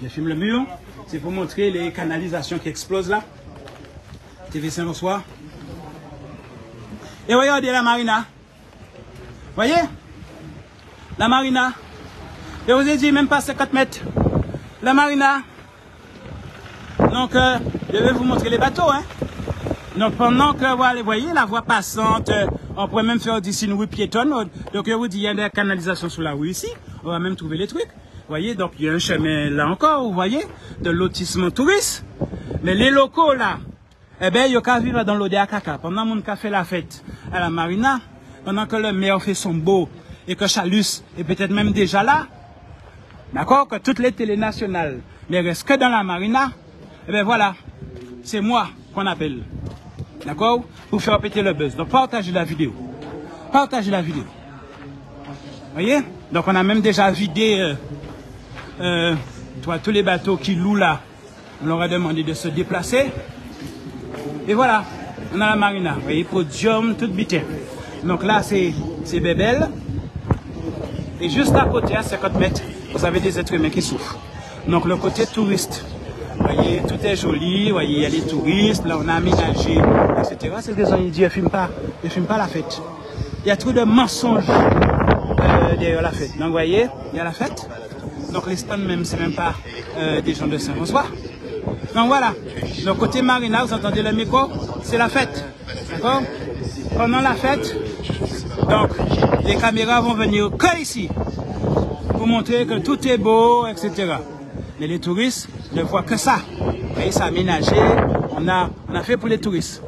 Je filme le mur. C'est pour montrer les canalisations qui explosent là. TV Saint-François. Et regardez la marina. Voyez? La marina. Je vous ai dit même pas 50 mètres. La marina. Donc, je vais vous montrer les bateaux. Hein. Donc, pendant que vous voyez la voie passante, on pourrait même faire d'ici une rue piétonne. Donc, je vous dis, il y a des canalisations sur la rue ici. On va même trouver les trucs. Vous voyez, donc il y a un chemin là encore, vous voyez, de lotissement touriste. Mais les locaux là, eh bien, ils ont vivre dans l'odeur à caca. Pendant mon a fait la fête à la marina, pendant que le maire fait son beau et que Chalus est peut-être même déjà là, d'accord, que toutes les télés nationales ne restent que dans la marina, eh bien voilà, c'est moi qu'on appelle. D'accord, pour faire péter le buzz. Donc partagez la vidéo. Partagez la vidéo. Vous voyez? Donc on a même déjà vidé tous les bateaux qui louent là. On leur a demandé de se déplacer. Et voilà, on a la marina. Vous voyez, podium, toute bitée. Donc là, c'est Bébel. Et juste à côté, à 50 mètres, vous avez des êtres humains qui souffrent. Donc le côté touriste. Vous voyez, tout est joli. Vous voyez, il y a les touristes. Là, on a aménagé, etc. C'est que les gens ils disent, ne filme pas la fête. Il y a trop de mensonges derrière la fête. Donc vous voyez, il y a la fête. Donc les stands même, c'est même pas des gens de Saint-François. Donc voilà. Donc côté marina, vous entendez le micro, c'est la fête. D'accord? Pendant la fête, donc les caméras vont venir que ici pour montrer que tout est beau, etc. Mais les touristes ne voient que ça. Vous voyez, c'est aménagé. On a fait pour les touristes.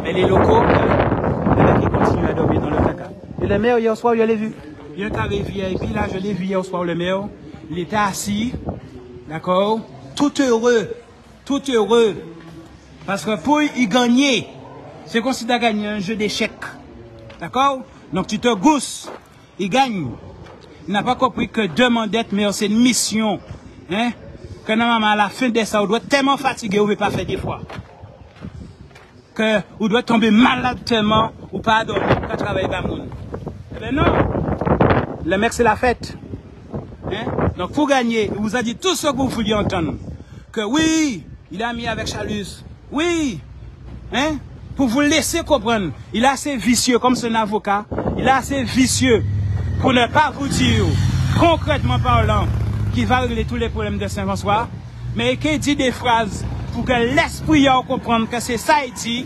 Mais les locaux, il y en a qui continuent à dormir dans le caca. Et le maire, hier soir, je l'ai vu. Il y a un carré VIP, là, je l'ai vu hier soir, le maire. Il était assis, d'accord, tout heureux, parce que pour y gagner, c'est considéré gagner un jeu d'échecs, d'accord? Donc tu te gousses, il gagne. Il n'a pas compris que demander, mais c'est une mission, hein? Que normalement à la fin de ça, on doit être tellement fatigué, on ne veut pas faire des fois. Que on doit tomber malade tellement, ou pas dormir, ou pas travailler dans le monde. Eh bien non, le mec c'est la fête. Hein? Donc, pour gagner, il vous a dit tout ce que vous vouliez entendre. Que oui, il a mis avec Chalus. Oui, hein? pour vous laisser comprendre, il est assez vicieux comme son avocat, il est assez vicieux pour ne pas vous dire, concrètement parlant, qu'il va régler tous les problèmes de Saint-François, mais qu'il dit des phrases pour que l'esprit a comprendre que c'est ça il dit,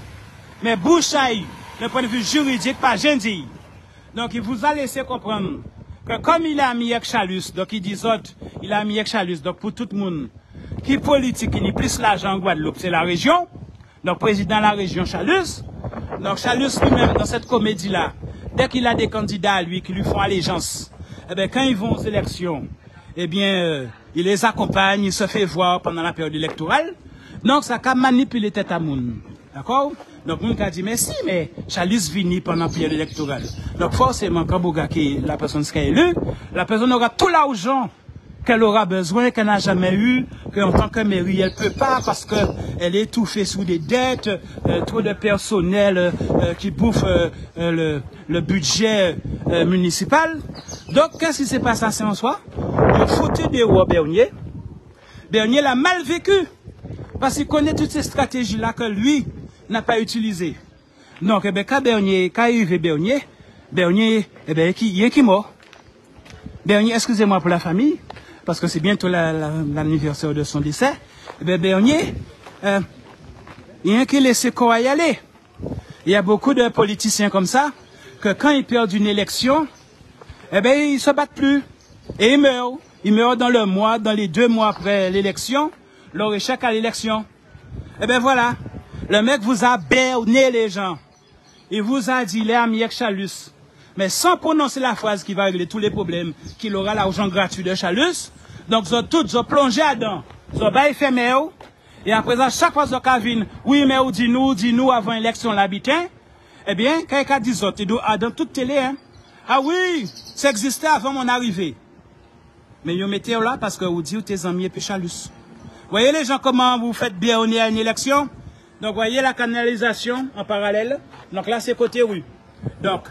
mais bouche aïe, le point de vue juridique, pas gentil. Donc il vous a laissé comprendre que comme il a mis avec Chalus, donc il dit autres, il a mis avec Chalus, donc pour tout le monde, qui politique, qui n'est plus l'argent en Guadeloupe, c'est la région, donc président de la région Chalus, donc Chalus lui-même dans cette comédie-là, dès qu'il a des candidats à lui qui lui font allégeance, eh bien quand ils vont aux élections, eh bien il les accompagne, il se fait voir pendant la période électorale, donc ça a manipulé tête à moun, d'accord? Donc, moun a dit, mais si, mais Chalus vini pendant la période électorale. Donc, forcément, quand Bouga, qui la personne sera élue, la personne aura tout l'argent qu'elle aura besoin, qu'elle n'a jamais eu, qu'en tant que mairie, elle peut pas parce qu'elle est étouffée sous des dettes, trop de personnel qui bouffe le budget municipal. Donc, qu'est-ce qui s'est passé à Saint-François? Le foutu de roi Bernier. Bernier l'a mal vécu parce qu'il connaît toutes ces stratégies-là que lui n'a pas utilisées. Donc, eh bien, quand arrive Bernier, eh bien, il est qui mort? Bernier, excusez-moi pour la famille, parce que c'est bientôt l'anniversaire de son décès. Eh bien, Bernier, il y a qui laisse quoi y aller. Il y a beaucoup de politiciens comme ça, que quand ils perdent une élection, eh bien, ils se battent plus. Et ils meurent. Ils meurent dans le mois, dans les 2 mois après l'élection, leur échec à l'élection. Eh bien, voilà. Le mec vous a berné les gens. Il vous a dit, il est ami avec Chalus. Mais sans prononcer la phrase qui va régler tous les problèmes, qu'il aura l'argent gratuit de Chalus. Donc, ils ont tous plongé dedans. Ils ont baillé fermé. Et après ça, chaque fois qu'ils viennent, oui, mais dis-nous avant l'élection l'habitant. Eh bien, quelqu'un dit ça, dans toute télé, hein. Ah oui, ça existait avant mon arrivée. Mais vous mettez là parce que vous dites tes amis et puis Chalus. Voyez les gens comment vous faites bien à une élection? Donc, voyez la canalisation en parallèle. Donc là, c'est côté rue. Donc,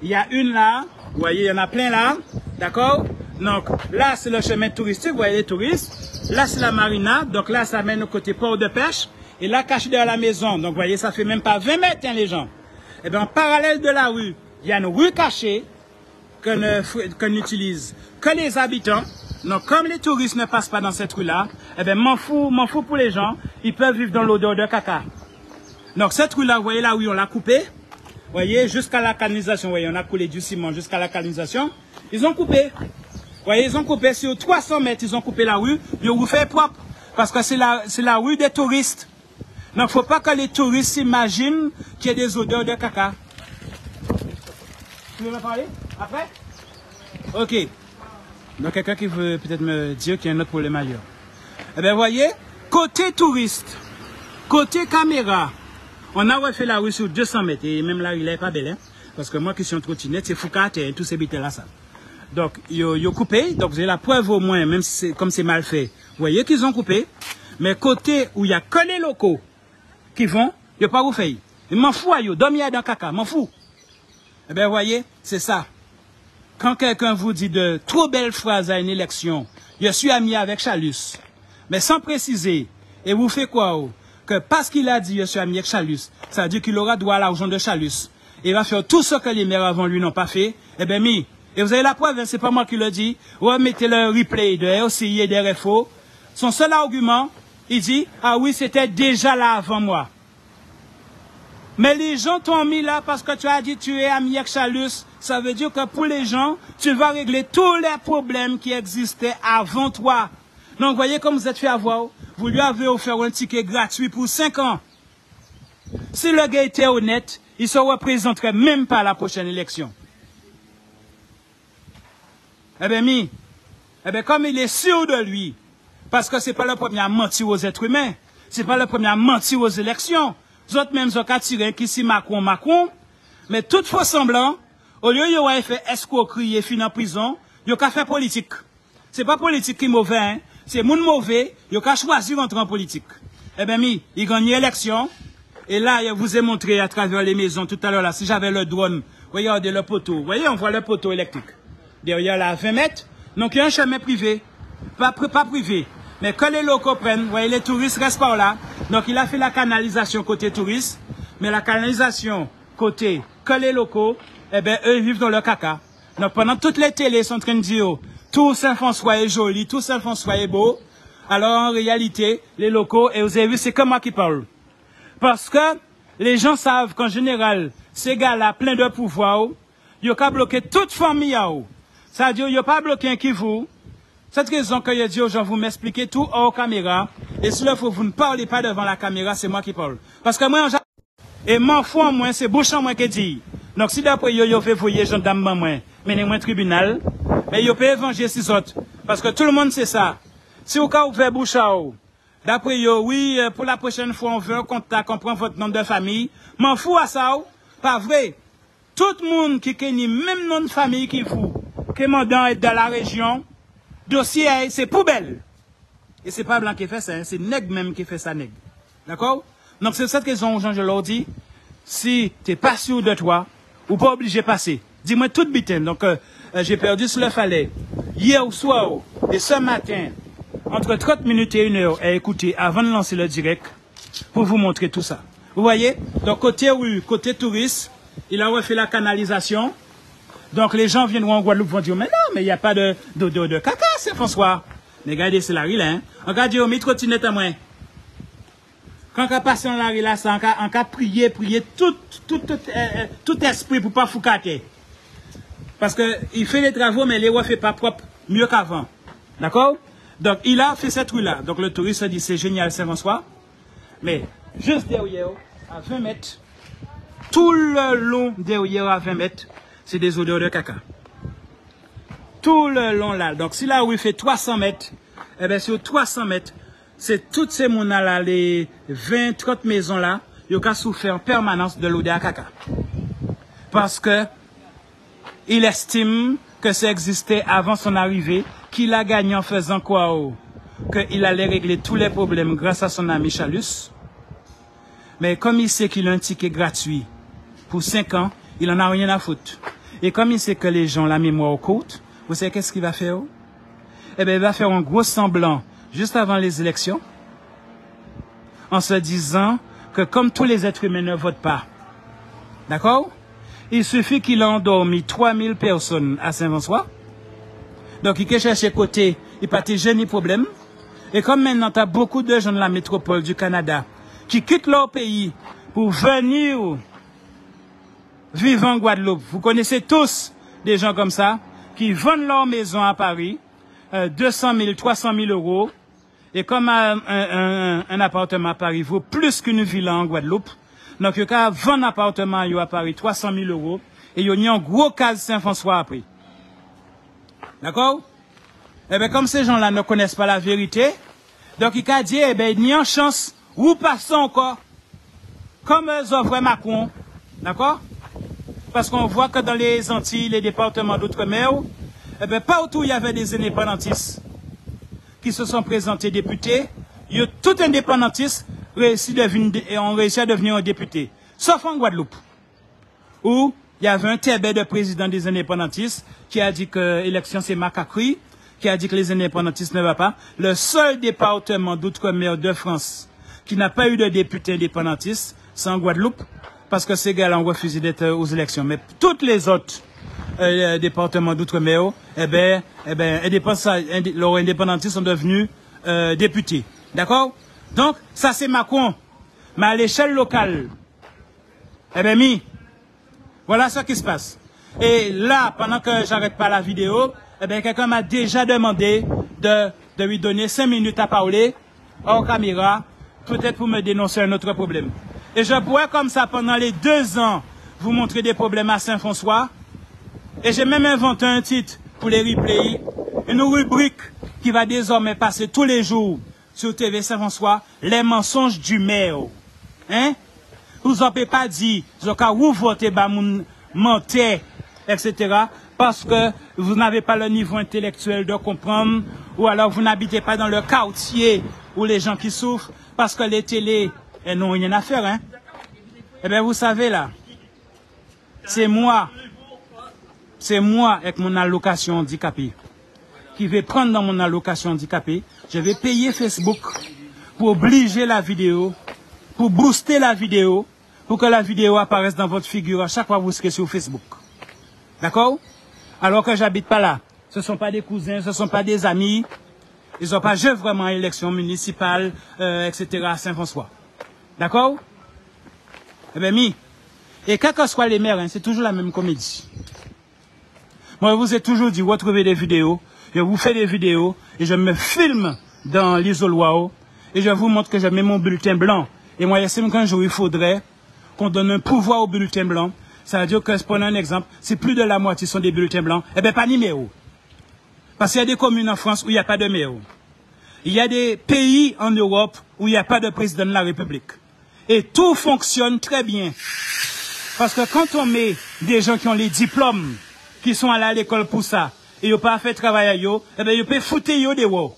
il y a une là. Vous voyez, il y en a plein là. D'accord? Donc, là, c'est le chemin touristique. Vous voyez les touristes. Là, c'est la marina. Donc là, ça mène au côté port de pêche. Et là, caché derrière la maison. Donc, vous voyez, ça fait même pas 20 mètres, hein, les gens. Et bien, en parallèle de la rue, il y a une rue cachée qu'on n'utilise que les habitants. Donc, comme les touristes ne passent pas dans cette rue-là, eh bien, m'en fous pour les gens. Ils peuvent vivre dans l'odeur de caca. Donc, cette rue-là, vous voyez là où on l'a coupée. Vous voyez, jusqu'à la canalisation. Vous voyez, on a coulé du ciment jusqu'à la canalisation. Ils ont coupé. Vous voyez, ils ont coupé sur 300 mètres. Ils ont coupé la rue. Ils ont refait propre. Parce que c'est la rue des touristes. Donc, il ne faut pas que les touristes s'imaginent qu'il y a des odeurs de caca. Tu veux me parler après? Ok. Donc, quelqu'un qui veut peut-être me dire qu'il y a un autre problème ailleurs. Eh bien, vous voyez, côté touriste, côté caméra, on a refait la rue sur 200 mètres. Et même là, il n'est pas belle. Hein? Parce que moi qui suis en trottinette, c'est Foucault et tous ces bites là, ça. Donc, ils ont coupé. Donc, vous avez la preuve au moins, même si comme c'est mal fait. Vous voyez qu'ils ont coupé. Mais côté où il n'y a que les locaux qui vont, il n'y a pas vous fait. Ils m'en fous, ils dorment dans caca, m'en fous. Eh bien, vous voyez, c'est ça. Quand quelqu'un vous dit de trop belles phrases à une élection, je suis ami avec Chalus, mais sans préciser, et vous faites quoi? Que parce qu'il a dit je suis ami avec Chalus, ça veut dire qu'il aura droit à l'argent de Chalus. Et il va faire tout ce que les maires avant lui n'ont pas fait. Eh bien, et vous avez la preuve, hein, c'est pas moi qui le dis. Remettez le replay de RCI et des RFO. Son seul argument, il dit, ah oui, c'était déjà là avant moi. Mais les gens t'ont mis là parce que tu as dit tu es ami avec Chalus. Ça veut dire que pour les gens, tu vas régler tous les problèmes qui existaient avant toi. Donc, vous voyez comme vous êtes fait avoir. Vous lui avez offert un ticket gratuit pour 5 ans. Si le gars était honnête, il ne se représenterait même pas à la prochaine élection. Eh bien, comme il est sûr de lui, parce que ce n'est pas le premier à mentir aux êtres humains, ce n'est pas le premier à mentir aux élections. Les autres même ont tiré qui si Macron, mais tout faux semblant, au lieu de faire escroquerie et finir en prison, ils ont fait politique. Ce n'est pas politique qui est mauvais, hein? C'est moun mauvais, ils ont choisi d'entrer en politique. Eh bien, ils gagnent l'élection, et là, je vous ai montré à travers les maisons tout à l'heure, là, si j'avais le drone, regardez le poteau, vous voyez, on voit le poteau électrique. Derrière là, 20 mètres, donc il y a un chemin privé, pas privé. Mais que les locaux prennent, vous voyez, les touristes restent par là. Donc il a fait la canalisation côté touristes. Mais la canalisation, côté que les locaux, eh ben, eux vivent dans le caca. Donc pendant toutes les télés sont en train de dire tout Saint-François est joli, tout Saint-François est beau. Alors en réalité, les locaux, et vous avez vu, c'est comme moi qui parle. Parce que les gens savent qu'en général, ces gars-là, pleins de pouvoir, ils ont qu'à bloquer toute famille. Ça veut dire, ils n'ont pas bloqué un qui vous. Cette raison que je dis aux gens, vous m'expliquez tout hors caméra. Et si là, vous ne parlez pas devant la caméra, c'est moi qui parle. Parce que moi, et m'en fous en moi, c'est bouche en moi qui dit. Donc si d'après yo fait voyer gendarme moi, mais moi tribunal, mais yo peut venger ces autres. Parce que tout le monde sait ça. Si vous avez ouvert bouche à eau, d'après yo, oui, pour la prochaine fois, on veut un contact, on prend votre nom de famille. M'en fous à ça, pas vrai. Tout le monde qui connaît même nom de famille qui fout, qui mandant est dans la région, dossier, c'est poubelle. Et c'est pas blanc qui fait ça, hein, c'est nègre même qui fait ça, nègre. D'accord? Donc c'est cette raison, Jean, je leur dis, si tu n'es pas sûr de toi, ou pas obligé de passer. Dis-moi toute bitaine. Donc j'ai perdu sur le fallait. Hier au soir et ce matin, entre 30 minutes et 1 heure, à écouter avant de lancer le direct, pour vous montrer tout ça. Vous voyez? Donc côté rue, côté touriste, il a refait la canalisation. Donc les gens viendront en Guadeloupe vont dire, mais non, mais il n'y a pas de caca, c'est François. Mais regardez, c'est la rue là. Hein? Regardez, on met trottinette à moi. Quand on passe dans la rue là, c'est en cas prier tout esprit pour pas foucater. Parce que il fait les travaux, mais les ne fait pas propre mieux qu'avant. D'accord? Donc il a fait cette rue là. Donc le touriste dit c'est génial Saint-François. Mais juste derrière, à 20 mètres, tout le long derrière à 20 mètres, c'est des odeurs de caca. Tout le long là. Donc si la rue fait 300 mètres, eh bien sur 300 mètres, c'est toutes ces mounas là, les 20-30 maisons là, ils ont souffert en permanence de l'odeur à caca. Parce que il estime que ça existait avant son arrivée, qu'il a gagné en faisant quoi? Qu'il allait régler tous les problèmes grâce à son ami Chalus. Mais comme il sait qu'il a un ticket gratuit pour 5 ans, il en a rien à foutre. Et comme il sait que les gens ont la mémoire au côte, vous savez qu'est-ce qu'il va faire? Eh bien, il va faire un gros semblant juste avant les élections, en se disant que comme tous les êtres humains ne votent pas, d'accord? Il suffit qu'il a endormi 3000 personnes à Saint-François. Donc, il peut chercher côté, il pas de ni problème. Et comme maintenant, tu as beaucoup de gens de la métropole du Canada qui quittent leur pays pour venir vivre en Guadeloupe. Vous connaissez tous des gens comme ça qui vendent leur maison à Paris, 200 000, 300 000 euros. Et comme un appartement à Paris vaut plus qu'une villa en Guadeloupe, donc il y a 20 appartements à Paris, 300 000 euros, et il y a un gros cas Saint-François après. D'accord? Eh bien, comme ces gens-là ne connaissent pas la vérité, donc il a dit, eh bien, il y a une chance, ou passons encore, comme Zovre Macron, d'accord? Parce qu'on voit que dans les Antilles, les départements d'outre-mer, eh bien, partout il y avait des indépendantistes qui se sont présentés députés, il y a tout indépendantiste ont réussi à devenir un député. Sauf en Guadeloupe, où il y avait un tébé de président des indépendantistes qui a dit que l'élection c'est Macacri, qui a dit que les indépendantistes ne vont pas. Le seul département d'outre-mer de France qui n'a pas eu de député indépendantiste, c'est en Guadeloupe, parce que ces gars-là ont refusé d'être aux élections. Mais toutes les autres départements d'outre-mer, leurs indépendantistes sont devenus députés. D'accord? Donc, ça c'est Macron. Mais à l'échelle locale, voilà ce qui se passe. Et là, pendant que j'arrête pas la vidéo, quelqu'un m'a déjà demandé de lui donner 5 minutes à parler hors caméra, peut-être pour me dénoncer un autre problème. Et je pourrais comme ça pendant les 2 ans vous montrer des problèmes à Saint-François. Et j'ai même inventé un titre pour les replays, une rubrique qui va désormais passer tous les jours sur TV Saint-François, les mensonges du maire. Hein? Vous en pouvez pas dire, vous votez, mentez, etc. Parce que vous n'avez pas le niveau intellectuel de comprendre, ou alors vous n'habitez pas dans le quartier où les gens qui souffrent, parce que les télés, elles n'ont rien à faire. Hein? Eh bien, vous savez là, c'est moi avec mon allocation handicapée, qui vais prendre dans mon allocation handicapée, je vais payer Facebook pour obliger la vidéo, pour booster la vidéo, pour que la vidéo apparaisse dans votre figure à chaque fois que vous serez sur Facebook. D'accord? Alors que j'habite pas là. Ce ne sont pas des cousins, ce ne sont pas des amis. Ils n'ont pas joué vraiment à l'élection municipale, etc. à Saint-François. D'accord? Eh bien, et quels que soient les maires, hein, c'est toujours la même comédie. Moi, je vous ai toujours dit, retrouvez des vidéos, je vous fais des vidéos, et je me filme dans l'isoloir, et je vous montre que je mets mon bulletin blanc. Et moi, j'estime qu'un jour, il faudrait qu'on donne un pouvoir au bulletin blanc. Ça veut dire que, prenons un exemple, si plus de la moitié sont des bulletins blancs, eh bien, pas numéro. Parce qu'il y a des communes en France où il n'y a pas de maire. Il y a des pays en Europe où il n'y a pas de président de la République. Et tout fonctionne très bien. Parce que quand on met des gens qui ont les diplômes, qui sont allés à l'école pour ça, et ils n'ont pas fait travail à eux, eh bien, ils peuvent foutre eux des wow.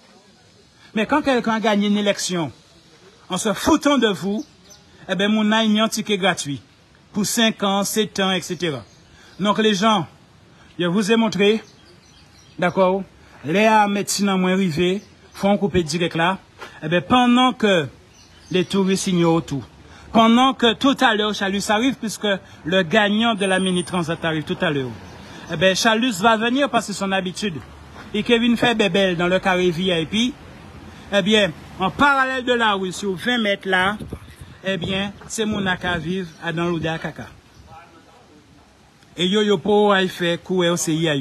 Mais quand quelqu'un a gagné une élection, en se foutant de vous, eh bien, mon a un ticket gratuit. Pour 5 ans, 7 ans, etc. Donc, les gens, je vous ai montré, d'accord, les médecins moins arrivés, font couper direct là, eh bien, pendant que les touristes ignorent tout, pendant que tout à l'heure, Chalus arrive, puisque le gagnant de la mini-transat arrive tout à l'heure, eh bien, Chalus va venir parce que c'est son habitude. Et Kevin fait bébel dans le carré VIP, eh bien, en parallèle de la rue, sur 20 mètres là, eh bien, c'est mon aka vivre dans l'Ouda à Kaka. Et yo pour faire courir au CIA.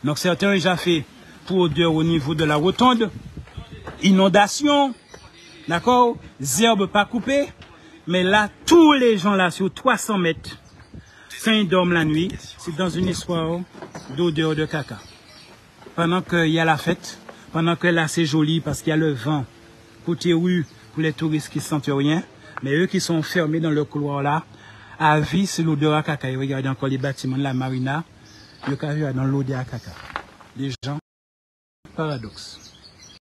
Donc, certains ont déjà fait pour dire au niveau de la rotonde, inondation, d'accord, herbes pas coupées, mais là, tous les gens là, sur 300 mètres, quand ils dorment la nuit, c'est dans une histoire d'odeur de caca. Pendant qu'il y a la fête, pendant que là, c'est joli parce qu'il y a le vent, côté rue, pour les touristes qui ne sentent rien, mais eux qui sont fermés dans le couloir là, à vie, c'est l'odeur à caca. Ils regardent encore les bâtiments de la marina, le carré dans l'odeur à caca. Les gens, paradoxe.